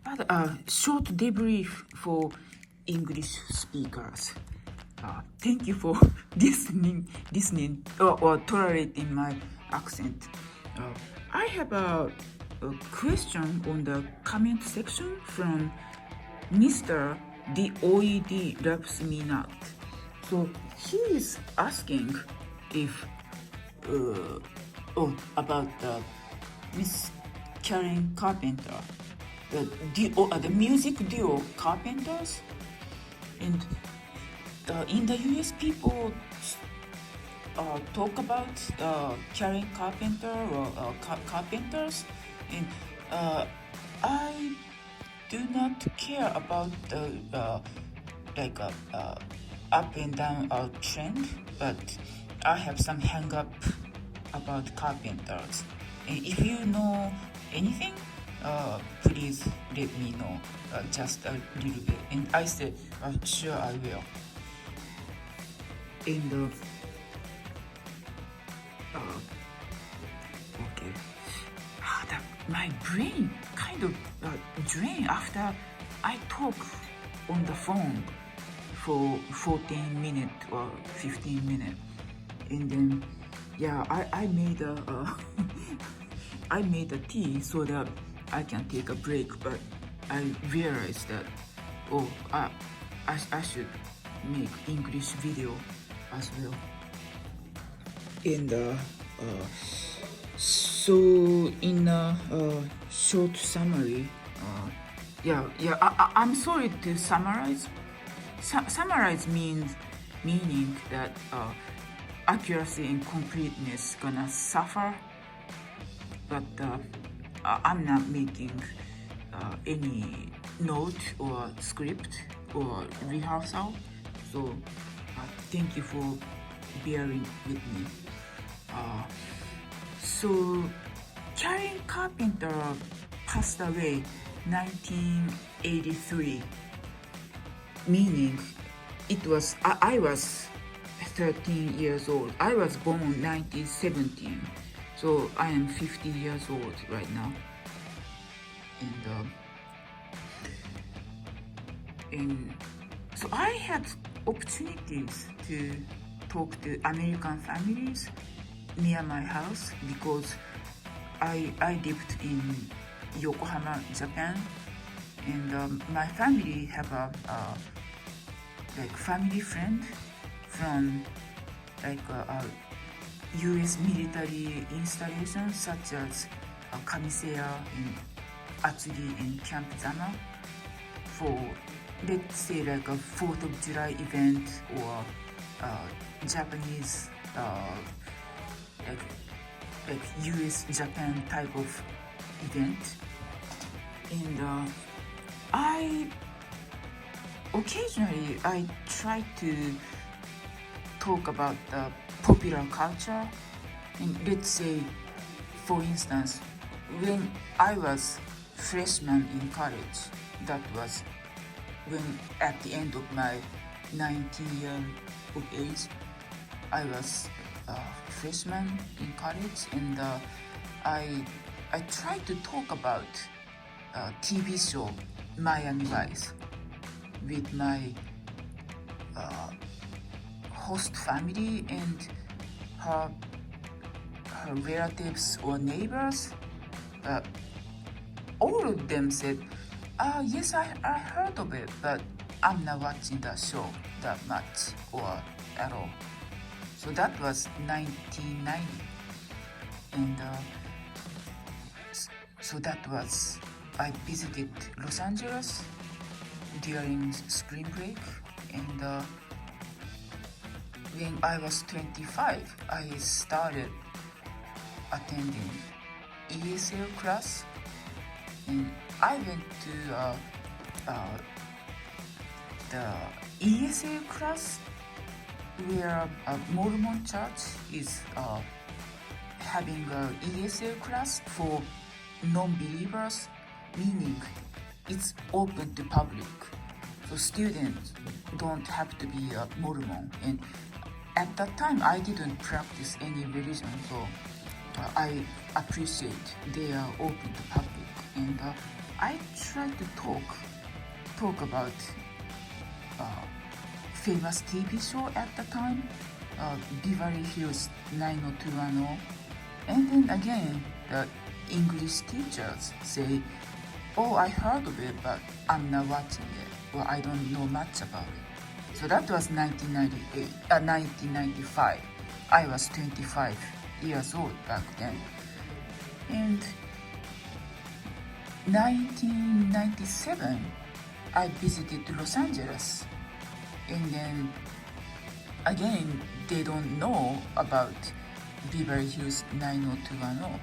but short debrief for English speakers. Thank you for listening or tolerating my accent. I have a question on the comment section from Mr. The OED Loves Me Not. So he is asking if about Miss Karen Carpenter, the music duo Carpenters, and in the US people talk about Karen Carpenter or Carpenters, and I do not care about the up and down trend, but I have some hang up about Carpenters. And if you know anything, please let me know just a little bit. And I said, sure I will. And okay. My brain kind of drained after I talk on the phone for 14 minutes or 15 minutes. And then, yeah, I made a I made a tea so that I can take a break, but I realized that I should make English video as well. And so in a short summary, I'm sorry to summarize. Summarize meaning that accuracy and completeness gonna suffer, but I'm not making any note or script or rehearsal, so thank you for bearing with me. So Karen Carpenter passed away 1983, meaning I was 13 years old. I was born 1917, so I am 50 years old right now. And so I had opportunities to talk to American families near my house because I lived in Yokohama, Japan, and my family have a family friend from U.S. military installations such as Kamiseya and Atsuri and Camp Zama for, let's say, a 4th of July event or Japanese US-Japan type of event. And I occasionally try to talk about the popular culture. And let's say, for instance, when I was freshman in college, that was when at the end of my 19 year of age, I was a freshman in college, and I tried to talk about TV show Miami Vice with my host family and her relatives or neighbors. All of them said, yes, I heard of it, but I'm not watching the show that much or at all. So that was 1990. And so that was, I visited Los Angeles during spring break, and when I was 25, I started attending ESL class, and I went to the ESL class where a Mormon church is having an ESL class for non-believers, meaning it's open to public. So students don't have to be a Mormon. And at that time, I didn't practice any religion, so I appreciate they are open to public. And I try to talk about famous TV show at the time, Beverly Hills 90210, and then again the English teachers say, "Oh, I heard of it, but I'm not watching it. Well, I don't know much about it." So that was 1995. I was 25 years old back then. And 1997, I visited Los Angeles. And then again, they don't know about Beverly Hills 90210.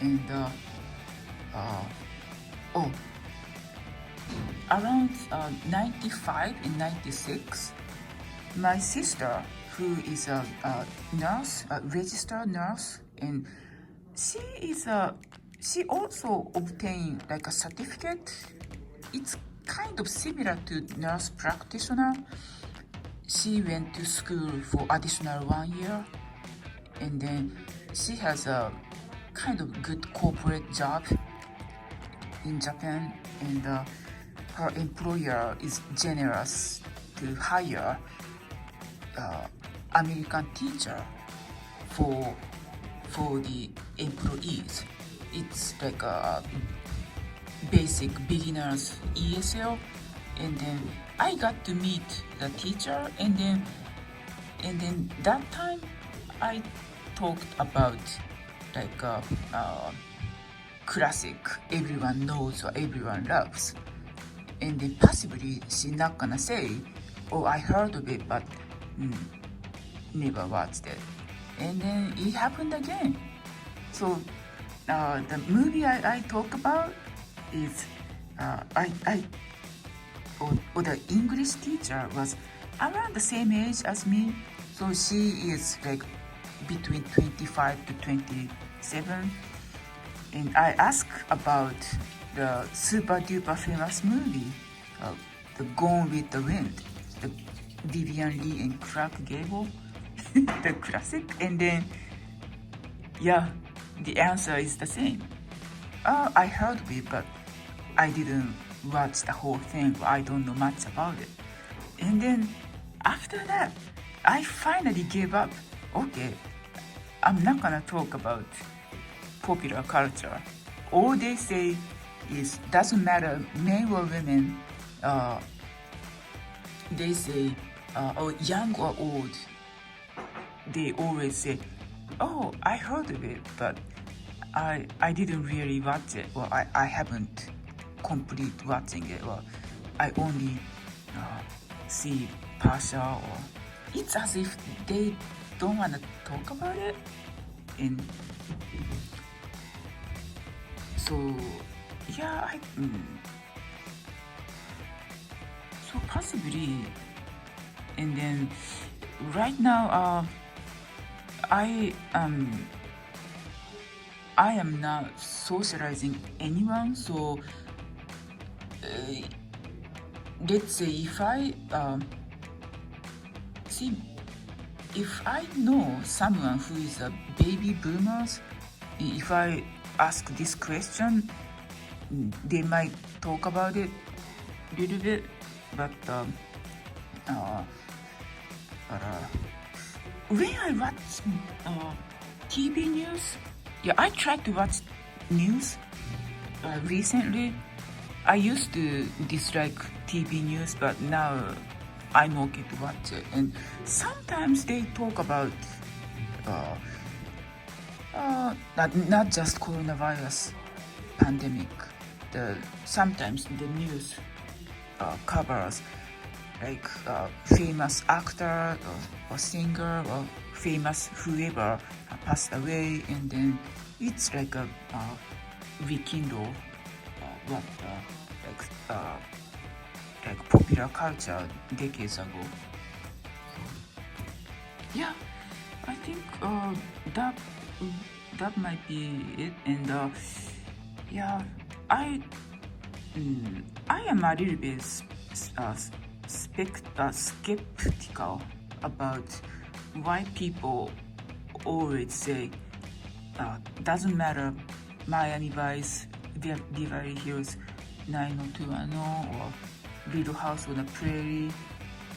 And around 95 and 96, my sister, who is a nurse, a registered nurse, and she also obtained like a certificate. It's kind of similar to nurse practitioner. She went to school for additional 1 year, and then she has a kind of good corporate job in Japan, and her employer is generous to hire American teacher for the employees. It's like a basic beginners ESL, and then I got to meet the teacher, and then that time I talked about like classic everyone knows or everyone loves, and then possibly she's not gonna say, "Oh, I heard of it, but never watched it." And then it happened again. So the movie I talk about is the English teacher was around the same age as me, so she is like between 25 to 27, and I asked about the super duper famous movie, the Gone with the Wind, the Vivian Lee and Clark Gable, the classic, and then the answer is the same. I heard of it, but I didn't watch the whole thing. I don't know much about it. And then after that, I finally gave up. Okay, I'm not gonna talk about popular culture. All they say is doesn't matter men or women. They say or young or old. They always say, "Oh, I heard of it, but I didn't really watch it, or I haven't complete watching it, or I only see partial," or it's as if they don't want to talk about it. And so so possibly. And then right now I am not socializing anyone, so let's say if I know someone who is a baby boomers, if I ask this question, they might talk about it a little bit, but when I watch TV news, I try to watch news recently. I used to dislike TV news, but now I'm okay to watch it. And sometimes they talk about not just coronavirus pandemic. Sometimes the news covers like famous actor or singer or famous whoever passed away, and then it's like a rekindle what like popular culture decades ago. I think that might be it. And I am a little bit skeptical about why people always say doesn't matter Miami Vice Beverly Hills 90210 or Little House on the Prairie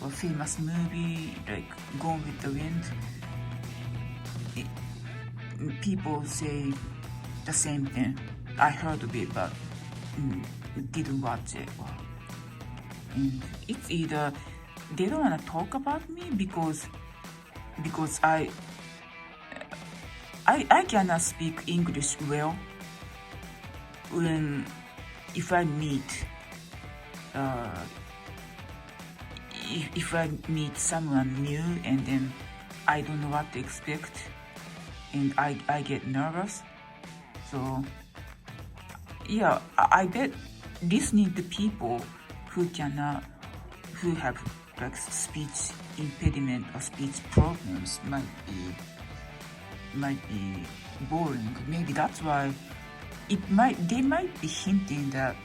or famous movie like Gone with the Wind. People say the same thing. I heard of it, but didn't watch it. And it's either they don't want to talk about me because I cannot speak English well if I meet if I meet someone new and then I don't know what to expect and I get nervous. So yeah, I bet listening to people who have like speech impediment or speech problems might be boring. Maybe that's why they might be hinting that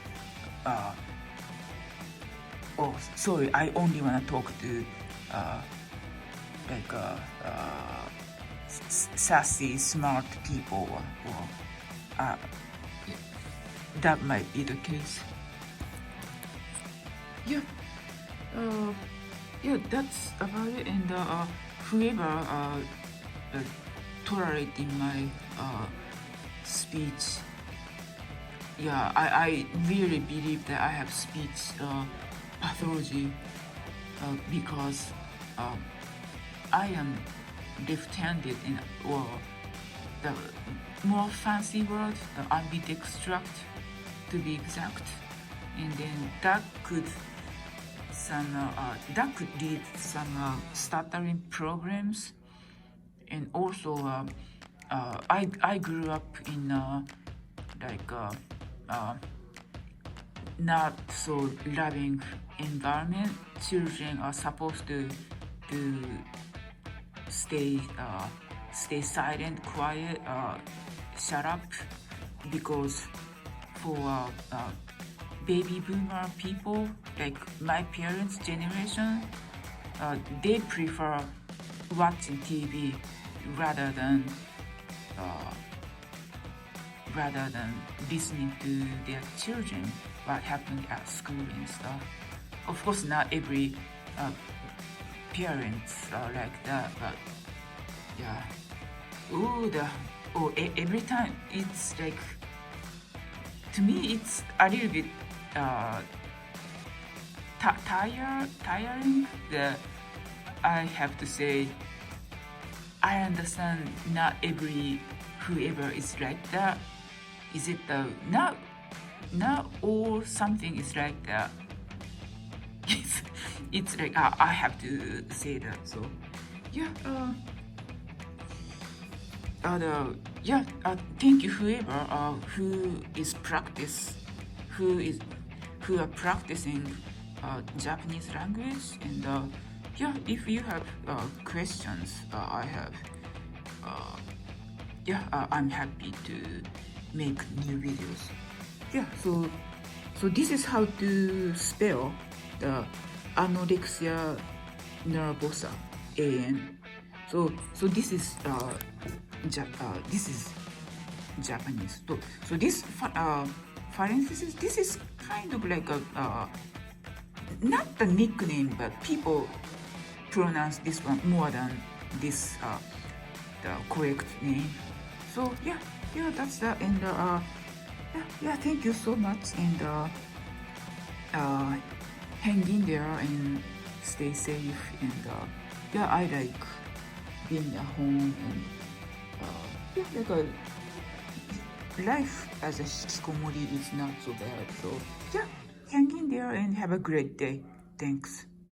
oh sorry, I only want to talk to sassy smart people or that might be the case. Yeah, that's about it. And whoever tolerating my speech, yeah, I really believe that I have speech pathology because I am left-handed or the more fancy word, ambidextrous to be exact, and then that could lead some stuttering problems. And also I grew up in not so loving environment. Children are supposed to stay silent, quiet, shut up, because for baby boomer people like my parents' generation, they prefer watching TV rather than listening to their children what happened at school and stuff. Of course, not every parents are like that, but yeah. Every time it's like, to me it's a little bit tiring. That I have to say, I understand not whoever is like that. Is it not all something is like that? It's like I have to say that. So yeah. Thank you whoever who are practicing Japanese language, and if you have questions, I'm happy to make new videos. Yeah, so this is how to spell the anorexia nervosa, AN. So this is Japanese. So this parenthesis, this is kind of like a not the nickname, but people pronounce this one more than this the correct name. So yeah, that's that. And thank you so much, and hang in there and stay safe. And I like being at home, and life as a hikikomori is not so bad. So yeah, hang in there and have a great day. Thanks.